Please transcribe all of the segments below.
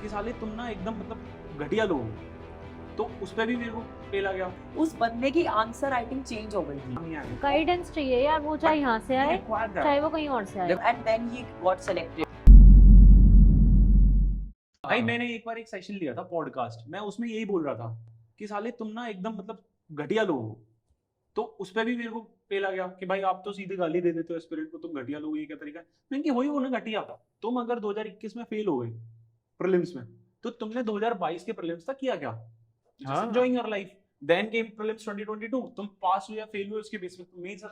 कि साले तुम ना एकदम मतलब घटिया लोग हो। तो उस पे भी मेरे को फेल आ गया। उस बंदे की आंसर राइटिंग चेंज हो गई थी नहीं आया। गाइडेंस चाहिए यार, वो चाहे यहाँ से आए required that. चाहे वो कहीं और से आए। And then he got selected. भाई मैंने एक बार एक सेशन लिया था पॉडकास्ट, मैं उसमें यही बोल रहा था कि साले तुम ना एकदम मतलब घटिया लोग हो। तो उस पे भी मेरे को फेल आ गया कि भाई आप तो सीधे गाली दे देते हो एस्पिरेंट को, तुम घटिया लोग, ये क्या तरीका है। मैंने कि वही वो ना घटिया था। तुम अगर 2021 में फेल हो गए प्रीलिम्स में, तो तुमने 2022 के प्रीलिम्स तक किया क्या? Just enjoying your life. Then came prelims 2022, तुम पास हुए या फेल हुए उसके बेस पे मेंस,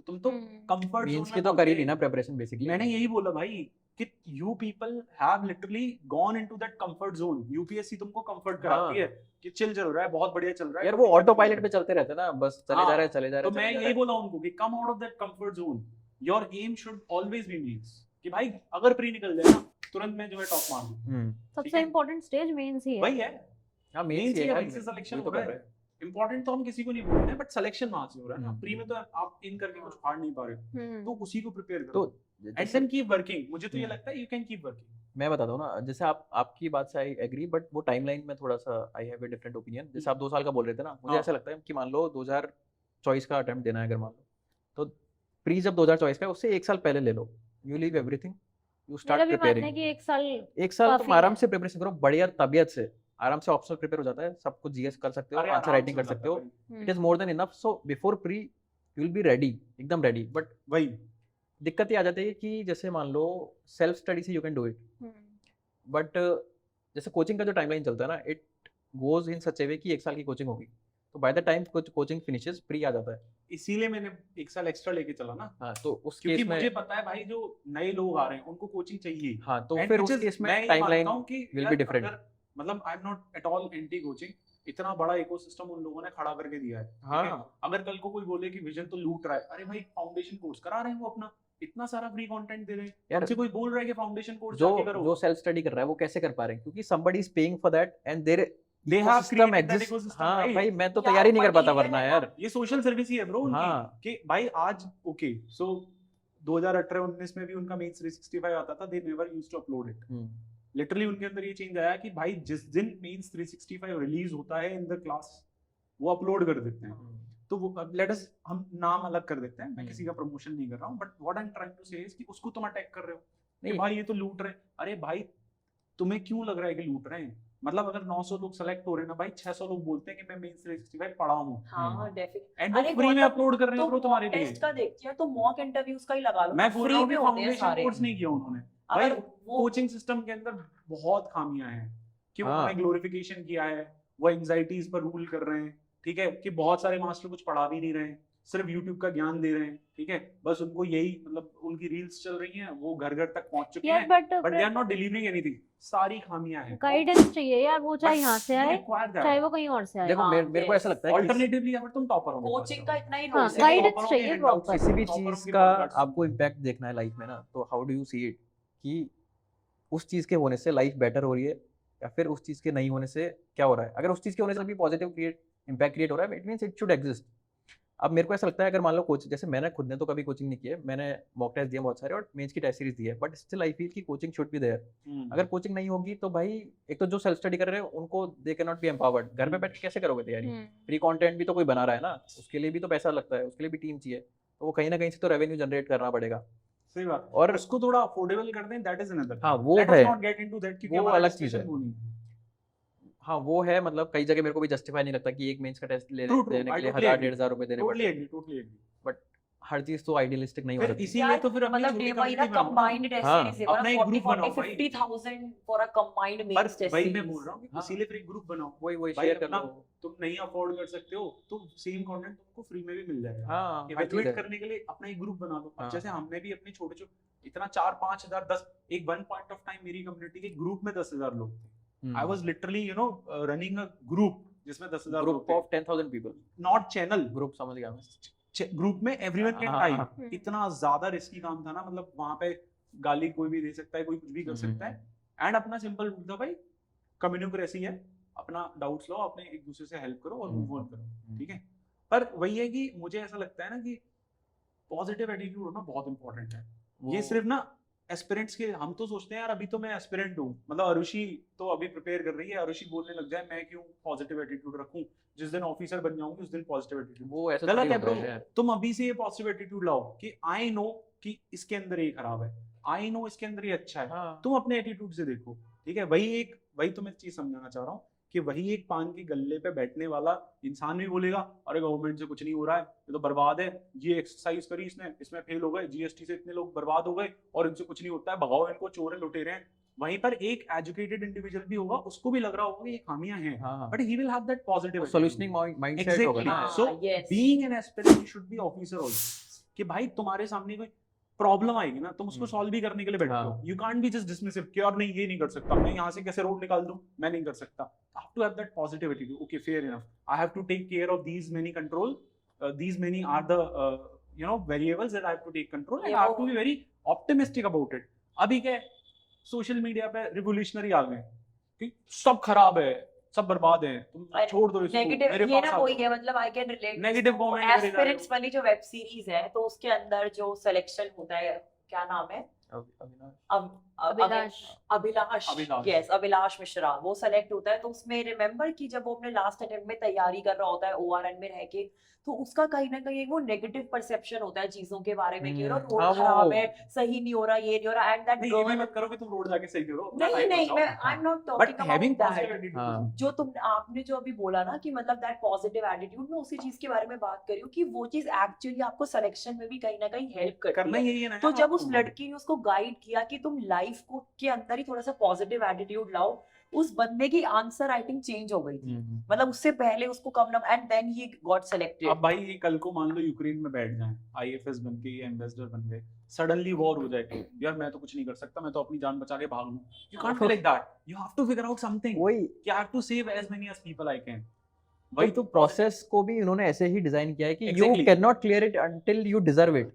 तुम तो कंफर्ट जोन मेंस में की तो कर ही ली ना प्रिपरेशन बेसिकली। मैंने यही बोला भाई कि you people have literally gone into that comfort zone. UPSC तुमको कंफर्ट कराती है कि चिल चल रहा है, बहुत बढ़िया चल रहा है यार वो ऑटो पायलट पे चलते रहते हैं ना, बस चले जा रहे हैं चले जा रहे तो हैं। मैं यही बोला उनको कि come out of that comfort zone. Your aim should always be mains, कि भाई अगर प्री निकल जाए ना तुरंत मैं जो है टॉप मार दूं। सबसे इम्पोर्टेंट स्टेज मेंस ही है। वही है, हां मेंस मेंस ही है, है, वहीं से सिलेक्शन तो हो रहा है। इंपॉर्टेंट तो हम किसी को नहीं बोल रहे हैं, बट सिलेक्शन वहां से हो रहा है ना। प्री में तो आप इन करके कुछ फाड़ नहीं पा रहे हो, तो उसी को प्रिपेयर करो। तो एंड देन कीप वर्किंग। मुझे तो ये लगता है यू कैन कीप वर्किंग। मैं बताता हूँ ना, जैसे आपकी बात से आई एग्री, बट वो टाइमलाइन में थोड़ा सा I have a different opinion. जैसे आप 2 साल का बोल रहे थे ना, मुझे ऐसा लगता है कि मान लो 2024 का अटेम्प्ट देना है अगर मान लो, तो प्री जब 2024 का है उससे 1 साल पहले ले लो। You leave everything, you start preparing. कि 1 साल तुम आराम से प्रिपरेशन करो, बढ़िया तबीयत से आराम से। ऑप्शनल प्रिपेयर हो जाता है, सब कुछ जीएस कर सकते हो, आंसर राइटिंग कर सकते हो। It is more than enough. So before pre you will be ready, एकदम रेडी। बट वही दिक्कत ये आ जाती है कि जैसे मान लो सेल्फ स्टडी से you can do it, but जैसे कोचिंग का जो टाइमलाइन चलता है ना, इट गोज इन सच ए वे कि 1 साल की कोचिंग होगी, तो by the time coaching finishes pre आ जाता है। इसीलिए मैंने 1 साल एक्स्ट्रा लेके चला ना। हाँ, तो उस क्योंकि केस में मुझे पता है भाई जो नए लोग आ रहे हैं उनको कोचिंग चाहिए। हाँ, तो And फिर which उस is- केस में मैं ये टाइमलाइन मानता हूँ कि will यार be different. अगर- मतलब I am not at all anti coaching. इतना बड़ा इकोसिस्टम उन लोगों ने खड़ा करके दिया है, ठीक है? हाँ, अगर कल को कोई बोले कि विजन तो लूट रहा है, अरे भाई फाउंडेशन कोर्स करा रहे हैं वो अपना, इतना सारा फ्री कंटेंट दे रहे हैं। यार हमसे कोई बोल रहा है कि फाउंडेशन कोर्स जो जाके करो। जो सेल्फ स्टडी कर रहा है वो कैसे कर पा रहे हैं? क्योंकि somebody is paying for that and their They have ecosystem created that exists. ecosystem, हाँ right? भाई, मैं तो यार, तैयार ही नहीं कर but पाता ये वरना है ना, यार। ये सोशल सर्विस ही है ब्रो उनकी। हाँ। कि भाई आज ओके सो 2018-19 में भी उनका मेंस 365 आता था, they never used to upload it. Literally उनके अंदर ये चेंज आया कि भाई जिस दिन मेंस 365 रिलीज होता है इन द क्लास, वो अपलोड कर देते हैं। तो वो लेट अस, हम नाम अलग कर देते हैं, मैं किसी का प्रमोशन नहीं कर रहा हूं, but what I am trying to say is कि उसको तुम अटैक कर रहे हो कि भाई ये तो लूट रहे हैं। अरे भाई तुम्हें क्यों लग रहा है कि लूट रहे हैं? मतलब अगर 900 लोग सेलेक्ट हो रहे हैं ना भाई, 600 लोग बोलते हैं कि मैं मेंस 365 पढ़ा हूं, हाँ डेफिनेटली। एंड वो अरे फ्री में गौतम, अपलोड कर रहे हैं तो ब्रो तुम्हारे लिए। टेस्ट का देखती है तो मॉक इंटरव्यूज का ही लगा लो, मैं बोल रहा फ्री हूं में कि होते हैं फाउंडेशन सारे। कोर्स नहीं किया उन्होंने भाई। अगर वो कोचिंग सिस्टम के अंदर बहुत खामियां हैं कि हाँ। उन्होंने ग्लोरिफिकेशन किया है, वो एंजाइटीज पर रूल कर रहे हैं, ठीक है? कि बहुत सारे मास्टर कुछ पढ़ा भी नहीं रहे हैं, सिर्फ यूट्यूब का ज्ञान दे रहे हैं, ठीक है? बस उनको यही, मतलब उनकी रील्स चल रही हैं, वो घर घर तक पहुंच चुके हैं, but but they are not delivering anything. सारी खामियां हैं। गाइडेंस चाहिए यार, वो चाहे यहाँ से आए require that. चाहे वो कहीं और से आए। देखो हाँ, मेरे को yes. ऐसा लगता है कि Alternatively अगर तुम टॉपर हो, कोचिंग का इतना ही हाँ, रोल है। guidance टॉपरों के चाहिए handouts proper। से, किसी भी टॉपरों चीज के का podcasts से। आपको इम्पैक्ट देखना है लाइफ में ना, तो how do you see it कि उस चीज के होने से लाइफ बेटर हो रही है या फिर उस चीज के नहीं होने से क्या हो रहा है। अगर उस चीज के होने से भी पॉजिटिव इम्पैक्ट क्रिएट हो रहा है, it means it should exist. अब मेरे को ऐसा लगता है अगर मान लो कोचिंग, जैसे मैंने खुद ने तो कभी कोचिंग नहीं की है, मैंने मॉक टेस्ट दिए बहुत सारे और मेंस की टेस्ट सीरीज दी है, बट स्टिल आई फील कि कोचिंग शुड बी देयर। अगर कोचिंग नहीं होगी तो भाई एक तो जो सेल्फ स्टडी कर रहे हैं उनको they can not be empowered. घर पे बैठ के कैसे करोगे तैयारी? फ्री कंटेंट भी तो कोई बना रहा है ना, उसके लिए भी तो पैसा लगता है, उसके लिए भी टीम चाहिए, तो वो कहीं ना कहीं से तो रेवेन्यू जनरेट करना पड़ेगा। सही बात। और उसको थोड़ा अफोर्डेबल कर दें, दैट इज अनदर। हाँ, वो लेट अस है, नॉट गेट इनटू दैट क्योंकि वो हमारा अलग चीज है। discussion वो नहीं है। हाँ वो है, मतलब कई जगह मेरे को भी जस्टिफाई नहीं लगता कि एक मेंस का टेस्ट True, true. देने I के लिए totally 1000-1500 रुपए देने Totally पड़ते हैं, agree, totally agree. बट हर चीज तो आइडियलिस्टिक नहीं हो फिर सकती। इसीलिए तो फिर अपनी मतलब छोटी डे बाई community बनाओ ना। कंबाइंड टेस्ट हाँ, सीरीज है, अपना एक group बनाओ भाई। 50,000 फॉर अ कंबाइंड पर मेंस टेस्ट भाई मैं सीरीज। बोल रहा हूँ कि हाँ। इसीलिए फिर एक ग्रुप बनाओ। वही भाई शेयर कर अपना लो। तुम नहीं अफोर्ड कर सकते हो तो सेम कंटेंट तुमको फ्री में भी मिल जाएगा। हाँ, हर चीज इवैल्यूएट है। करने के लिए अपना एक ग्रुप बना दो। अब हाँ। जैसे हमने भी अपने छोटे छोटे इतना 4-5 हजार 10 एक वन पॉइंट ऑफ टाइम मेरी कम्युनिटी के ग्रुप में 10,000 लोग थे। I was literally running a group जिसमें 10,000 लोग ग्रुप थे। Of 10,000 people, not channel, group समझ गया मैं। ग्रुप में एवरीवन कैन हाँ, टाइप। हाँ। इतना ज्यादा रिस्की काम था ना, मतलब वहां पे गाली कोई भी दे सकता है, कोई कुछ भी कर सकता है। एंड अपना सिंपल रूल था भाई, कम्युनिकेशन है, अपना डाउट्स लो, अपने एक दूसरे से हेल्प करो और मूव ऑन करो, ठीक है? पर वही है कि मुझे ऐसा लगता है ना कि पॉजिटिव एटीट्यूड होना बहुत इंपॉर्टेंट है। ये सिर्फ ना एस्पिरेंट्स के हम तो सोचते हैं यार अभी तो मैं एस्पिरेंट हूँ, मतलब अरुषि तो अभी प्रिपेयर कर रही है, अरुषि बोलने लग जाए मैं क्यों पॉजिटिव एटीट्यूड रखूं, जिस दिन ऑफिसर बन जाऊंगी उस दिन पॉजिटिव एटीट्यूड। वो ऐसा गलत थोड़ी है होता ब्रो, यार। तुम अभी से ये पॉजिटिव एटीट्यूड लाओ कि आई नो कि इसके अंदर ये खराब है, आई नो इसके अंदर ये अच्छा है, हाँ। तुम अपने एटीट्यूड से देखो, ठीक है। वही तो मैं चीज समझाना चाह रहा हूँ कि वही एक पान के गल्ले पे बैठने वाला इंसान भी बोलेगा अरे गवर्नमेंट से कुछ नहीं हो रहा है, ये तो बर्बाद है, ये एक्सरसाइज करी इसने, इसमें फेल हो गए, जीएसटी से इतने लोग बर्बाद हो गए और इनसे कुछ नहीं होता है, भगाओ इनको, चोर है लुटेरे हैं। वहीं पर एक एजुकेटेड इंडिविजुअल भी होगा, उसको भी लग रहा होगा कि ये खामियां हैं, हाँ, but he will have that positive solutioning mindset होगा ना। So yes. Being an aspirant should be officer also, कि भाई तुम्हारे सामने कोई प्रॉब्लम आएगी ना, तुम उसको सॉल्व भी करने के लिए बैठे हो, हाँ। You can't be just dismissive कि और नहीं ये नहीं कर सकता, मैं यहाँ से कैसे रोड निकाल दूं, मैं नहीं कर सकता। I have to have that positive attitude. Okay, fair enough. I have to take care of these many control. These many are the variables that I have to take control, and I have to be very optimistic about it. अभी क्या social media पे revolutionary आ गए कि सब खराब है, सब बर्बाद है, तुम छोड़ दो इसको, नेगेटिव मेरे ये पास ना आओ। वही है, मतलब I can relate Negative comment करे जा रहे हो। एस्पिरेंट्स वाली जो वेब सीरीज है तो उसके अंदर जो सिलेक्शन होता है, क्या नाम है, अभिलाष। अभिलाष। यस, अभिलाष मिश्रा, वो सेलेक्ट होता है। तो उसमें रिमेम्बर कि जब वो अपने लास्ट अटेम्प्ट में तैयारी कर रहा होता है ओआरएन में रह के, तो उसका कहीं ना कहीं वो नेगेटिव परसेप्शन होता है चीजों के बारे में कि रोड हाँ, खराब वो- है, सही नहीं हो रहा, ये नहीं हो रहा, एंड दैट नहीं, ये भी गर्ल, मत करो कि तुम रोड जाके सही करो, अपना नहीं time नहीं, बचाओ। मैं I am not But talking having about positive that. attitude हाँ। जो आपने जो अभी बोला ना कि मतलब दैट पॉजिटिव एटीट्यूड, मैं उसी चीज के बारे में बात कर रही हूँ कि वो चीज एक्चुअली आपको सिलेक्शन में भी कहीं ना कहीं हेल्प करती करना है। यही है ना तो यार जब उस आपको। लड़की ने उसको गाइड किया कि तुम लाइफ को के अंदर ही थोड़ा सा पॉजिटिव एटीट्यूड लाओ, उस बंदे की आंसर राइटिंग चेंज हो गई थी। मतलब उससे पहले उसको कम ना, and then he got selected. अब भाई ये कल को मान लो यूक्रेन में बैठ जाएं, आईएफएस बन के, ये एम्बेसडर बन गए, सडनली वॉर हो जाए, यार मैं तो कुछ नहीं कर सकता, मैं तो अपनी जान बचा के भाग लूं, you can't be like that, you have to figure out something, वही कि I have to save as many as people I can. वही तो प्रोसेस को भी उन्होंने ऐसे ही डिजाइन किया है कि you Exactly. Can not clear it until you deserve it.